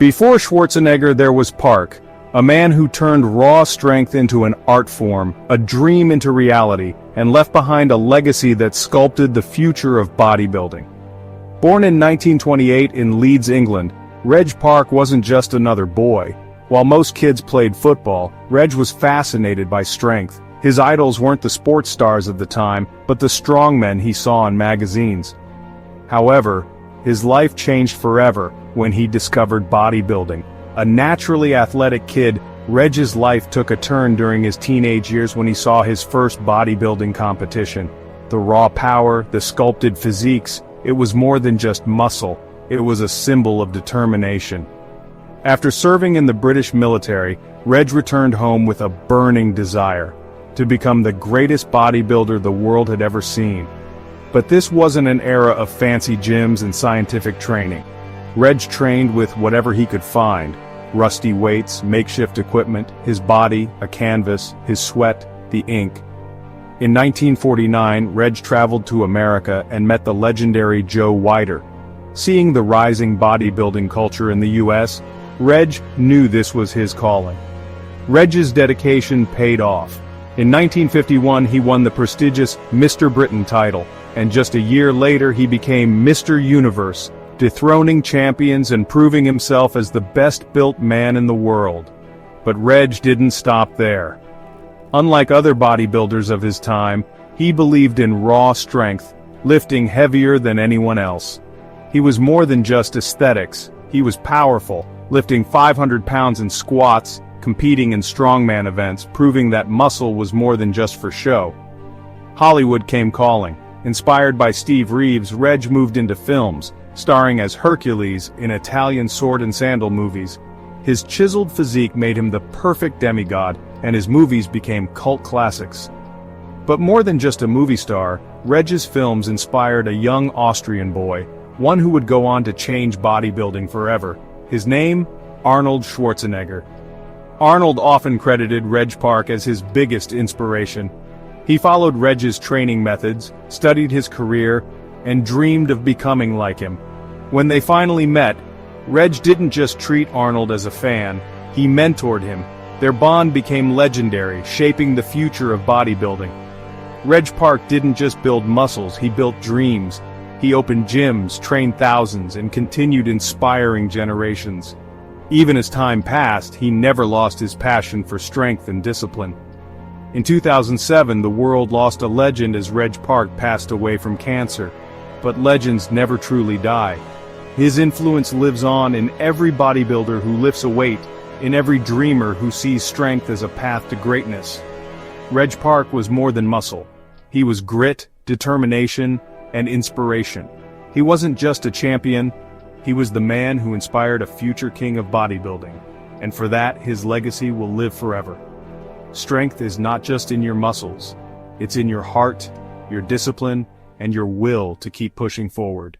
Before Schwarzenegger there was Park, a man who turned raw strength into an art form, a dream into reality, and left behind a legacy that sculpted the future of bodybuilding. Born in 1928 in Leeds, England, Reg Park wasn't just another boy. While most kids played football, Reg was fascinated by strength. His idols weren't the sports stars of the time, but the strongmen he saw in magazines. However, his life changed forever when he discovered bodybuilding. A naturally athletic kid, Reg's life took a turn during his teenage years when he saw his first bodybuilding competition. The raw power, the sculpted physiques, it was more than just muscle, it was a symbol of determination. After serving in the British military, Reg returned home with a burning desire to become the greatest bodybuilder the world had ever seen. But this wasn't an era of fancy gyms and scientific training. Reg trained with whatever he could find: rusty weights, makeshift equipment, his body, a canvas, his sweat, the ink. In 1949, Reg traveled to America and met the legendary Joe Weider. Seeing the rising bodybuilding culture in the US, Reg knew this was his calling. Reg's dedication paid off. In 1951 he won the prestigious Mr. Britain title, and just a year later he became Mr. Universe, dethroning champions and proving himself as the best-built man in the world. But Reg didn't stop there. Unlike other bodybuilders of his time, he believed in raw strength, lifting heavier than anyone else. He was more than just aesthetics, he was powerful, lifting 500 pounds in squats, competing in strongman events, proving that muscle was more than just for show. Hollywood came calling. Inspired by Steve Reeves, Reg moved into films, starring as Hercules in Italian sword and sandal movies. His chiseled physique made him the perfect demigod, and his movies became cult classics. But more than just a movie star, Reg's films inspired a young Austrian boy, one who would go on to change bodybuilding forever. His name? Arnold Schwarzenegger. Arnold often credited Reg Park as his biggest inspiration. He followed Reg's training methods, studied his career, and dreamed of becoming like him. When they finally met, Reg didn't just treat Arnold as a fan, he mentored him. Their bond became legendary, shaping the future of bodybuilding. Reg Park didn't just build muscles, he built dreams. He opened gyms, trained thousands, and continued inspiring generations. Even as time passed, he never lost his passion for strength and discipline. In 2007, the world lost a legend as Reg Park passed away from cancer. But legends never truly die. His influence lives on in every bodybuilder who lifts a weight, in every dreamer who sees strength as a path to greatness. Reg Park was more than muscle. He was grit, determination, and inspiration. He wasn't just a champion, he was the man who inspired a future king of bodybuilding. And for that, his legacy will live forever. Strength is not just in your muscles, it's in your heart, your discipline, and your will to keep pushing forward.